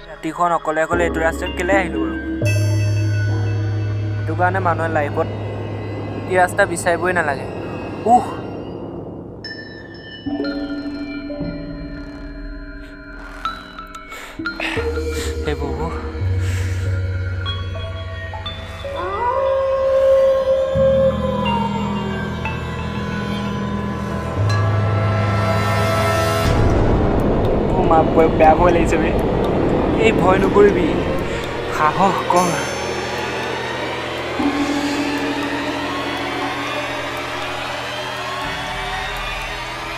ৰাতিখন অকলে অকলে এইটো ৰাস্তাত কেলে আহিলোঁ বাৰু সেইটো কাৰণে মানুহে লাইফত এই ৰাস্তা বিচাৰিবই নালাগে হে প্ৰভু মা বেয়া ভয় লাগিছে বে এই ভয় নকৰিবি সাহস কৰ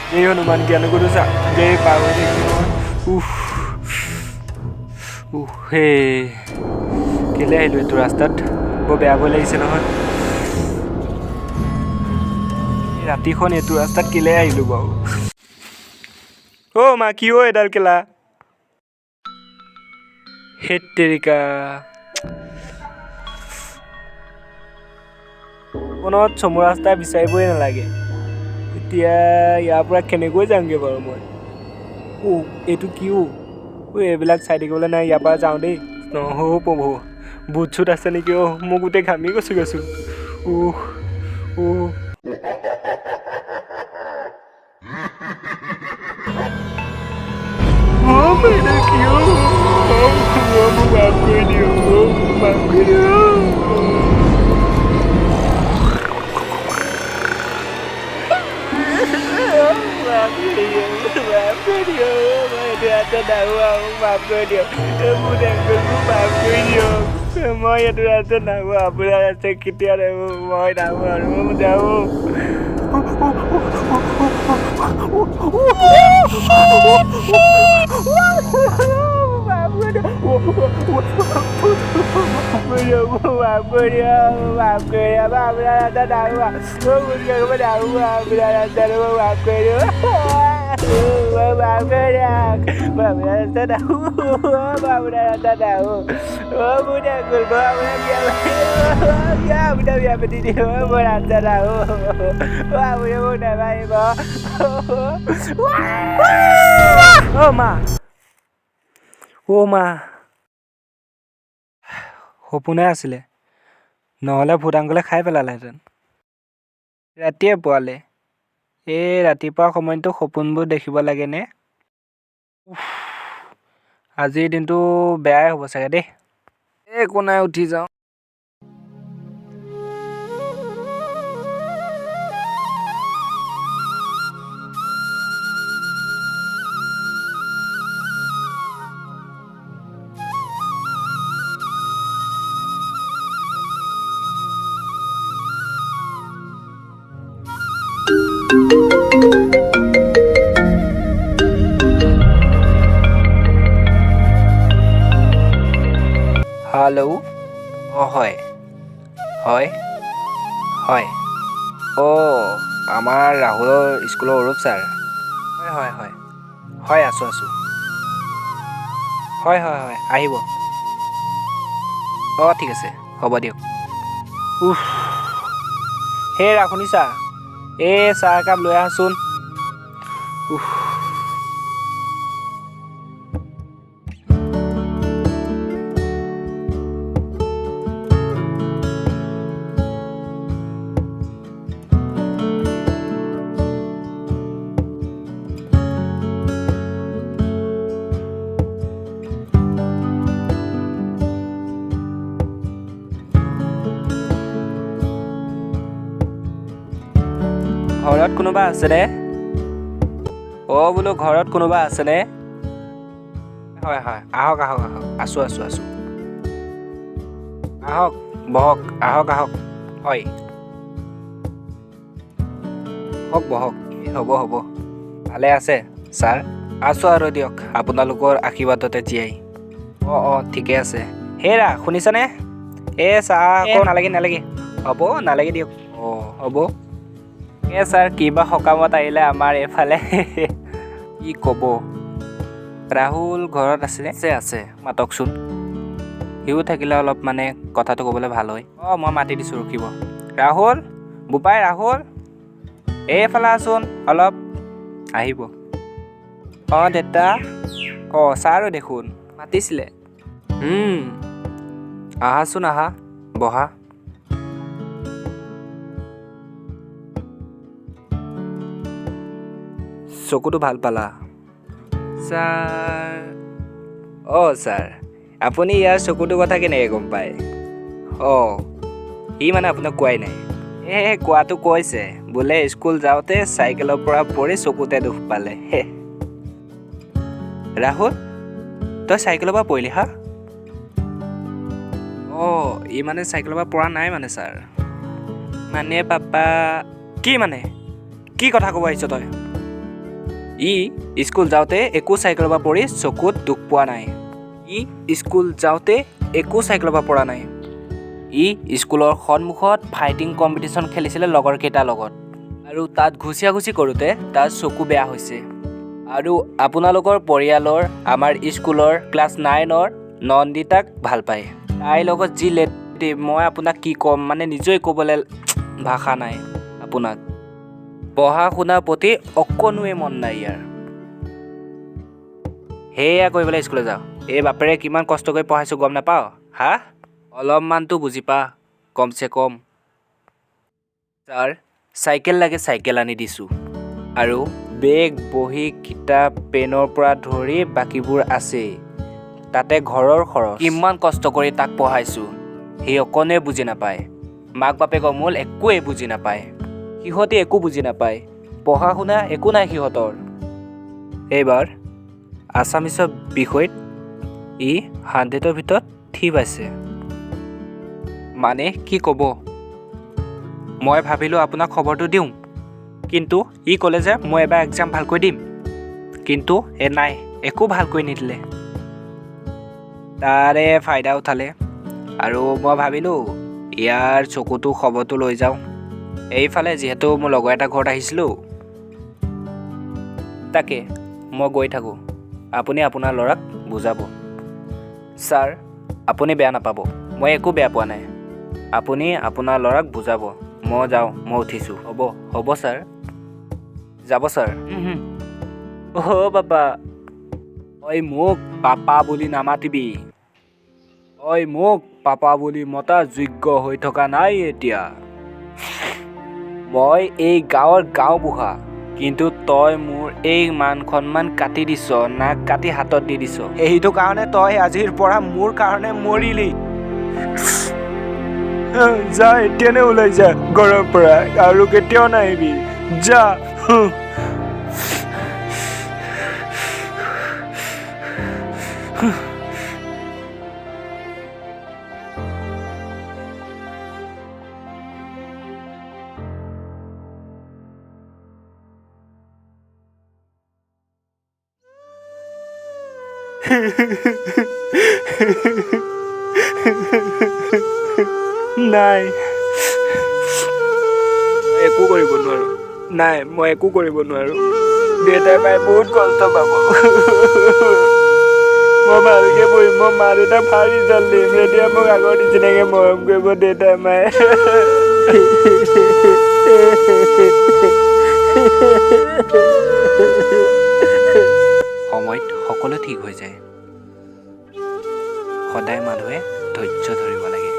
जय हनुमान ज्ञान गुरु सा जय पार्वती हे केले আহিলো এইটো ৰাস্তাত বৰ বেয়া ভয় লাগিছে নহয় ৰাতিখন এইটো ৰাস্তাত কেলে আহিলো বাৰু মা কি হয় এডাল কেলা হেটেৰিকা কোনত চমু ৰাস্তা বিচাৰিবই নালাগে এতিয়া ইয়াৰ পৰা কেনেকৈ যামগে বাৰু মই এইটো কি এইবিলাক চাই থাকিবলৈ নাই ইয়াৰ পৰা যাওঁ দেই প্ৰভু বুট চুট আছে নেকি মই গোটেই ঘামি গৈছোঁ মই এইটো ৰাস্তাত নাহোঁ আপোনাৰ ৰাস্তা কেতিয়া নাহোঁ মই নাহোঁ আৰু যাওঁ মা সপোনে আছিলে নহ'লে ভূটাংগলে খাই পেলালেহেঁতেন ৰাতিয়ে পোৱালে এই ৰাতিপুৱা সময়তো সপোনবোৰ দেখিব লাগেনে আজিৰ দিনটো বেয়াই হ'ব চাগে দেই একো নাই উঠি যাওঁ হেল্ল' হয় হয় হয় আমাৰ ৰাহুলৰ স্কুলৰ অৰূপ ছাৰ হয় আছোঁ হয় আহিব ঠিক আছে হ'ব দিয়ক হেৰা শুনিছা এই চাহ একাপ লৈ আহচোন ঘৰত কোনোবা আছেনে বোলো ঘৰত কোনোবা আছেনে হয় আহক আছোঁ আহক বহক আহক হয় বহক হ'ব ভালে আছে ছাৰ আছোঁ আৰু দিয়ক আপোনালোকৰ আশীৰ্বাদতে জীয়াই ঠিকে আছে হেৰা শুনিছানে চাহ আকৌ নালাগে হ'ব নালাগে দিয়ক হ'ব ছাৰ কিবা সকামত আহিলে আমাৰ এইফালে কি ক'ব ৰাহুল ঘৰত আছে মাতকচোন সিও থাকিলে অলপ মানে কথাটো ক'বলৈ ভাল হয়। অঁ মই মাতি দিছোঁ ৰখিব। ৰাহুল, বোপাই ৰাহুল, এইফালে আছোন অলপ, আহিব। অঁ দেউতা, অঁ ছাৰো দেখোন মাতিছিলে। আহাচোন আহা, বহা। চকুটো ভাল পালা? ছাৰ, অঁ ছাৰ, আপুনি ইয়াৰ চকুটোৰ কথা কেনেকৈ গম পায়? অঁ সি মানে আপোনাক কোৱাই নাই? কোৱাটো কৈছে, বোলে স্কুল যাওঁতে চাইকেলৰ পৰা পৰি চকুতে দুখ পালে। ৰাহুল, তই চাইকেলৰ পৰা পৰিলি হা? অঁ ই মানে চাইকেলৰ পৰা পৰা নাই মানে ছাৰ। মানে পাপা, কি মানে? কি কথা ক'ব আহিছ তই? ই স্কুল যাওঁতে একো চাইকেলৰ পৰা পৰি চকুত দুখ পোৱা নাই। ই স্কুল যাওঁতে একো চাইকেলৰ পৰা পৰা নাই। ই স্কুলৰ সন্মুখত ফাইটিং কম্পিটিশ্যন খেলিছিলে লগৰ কেইটাৰ লগত, আৰু তাত ঘুচিয়া ঘুচি কৰোঁতে তাৰ চকু বেয়া হৈছে। আৰু আপোনালোকৰ পৰিয়ালৰ আমাৰ স্কুলৰ ক্লাছ 9ৰ নন্দিতাক ভাল পায়। তাইৰ লগত যি লেটি, মই আপোনাক কি ক'ম, মানে নিজেই ক'বলৈ ভাষা নাই আপোনাক। পঢ়া শুনাৰ প্ৰতি অকণোৱে মন নাই ইয়াৰ। সেয়া কৰিবলৈ স্কুললৈ যাওঁ। এই বাপেৰে কিমান কষ্ট কৰি পঢ়াইছোঁ গম নাপাওঁ হা? অলপমানতো বুজি পা কমচে কম। ছাৰ, চাইকেল লাগে চাইকেল আনি দিছোঁ, আৰু বেগ, বহী, কিতাপ, পেনৰ পৰা ধৰি বাকীবোৰ আছেই। তাতে ঘৰৰ খৰচ। কিমান কষ্ট কৰি তাক পঢ়াইছোঁ, সি অকণে বুজি নাপায়। মাক বাপেকৰ মূল একোৱেই বুজি নাপায়। সিহঁতে একো বুজি নাপায়, পঢ়া শুনা একো নাই সিহঁতৰ। এইবাৰ আছামিছৰ বিষয়ত ই 100ৰ ভিতৰত 3 পাইছে। মানে কি ক'ব? মই ভাবিলোঁ আপোনাক খবৰটো দিওঁ, কিন্তু ই ক'লে যে মই এবাৰ এক্সাম ভালকৈ দিম, কিন্তু নাই, একো ভালকৈ নিদিলে। তাৰে ফাইদা উঠালে, আৰু মই ভাবিলোঁ ইয়াৰ চকুটো খবৰটো লৈ যাওঁ। এইফালে যিহেতু মোৰ লগৰ এটা ঘৰত আহিছিলোঁ, তাকে মই গৈ থাকোঁ। আপুনি আপোনাৰ ল'ৰাক বুজাব। ছাৰ, আপুনি বেয়া নাপাব, মই একো বেয়া পোৱা নাই। আপুনি আপোনাৰ ল'ৰাক বুজাব। মই যাওঁ, মই উঠিছোঁ। হ'ব ছাৰ। যাব ছাৰ। অ' পাপা, তই মোক পাপা বুলি নামাতিবি। তই মোক পাপা বুলি মতা যোগ্য হৈ থকা নাই এতিয়া। মই এই গাঁৱৰ গাঁওবুঢ়া, কিন্তু তই মোৰ এই মান সন্মান কাটি দিছ, নাক কাটি হাতত দি দিছ। সেইটো কাৰণে তই আজিৰ পৰা মোৰ কাৰণে মৰিলি। যা, এতিয়ানে ওলাই যা ঘৰৰ পৰা, আৰু কেতিয়াও নাহিবি, যা। নাই, মই একো কৰিব নোৱাৰোঁ। নাই, মই একো কৰিব নোৱাৰোঁ। দেউতাই মায়ে বহুত কষ্ট পাব। মই ভালকৈ পঢ়িম, মই মা দেউতাক ভাল ৰিজাল্ট দিম, এতিয়া মোক আগৰ নিচিনাকৈ মৰম কৰিব দেউতাই মায়ে। সময়ত সকলো ঠিক হৈ যায়। সদায় মানুহে ধৈৰ্য ধৰিব লাগে।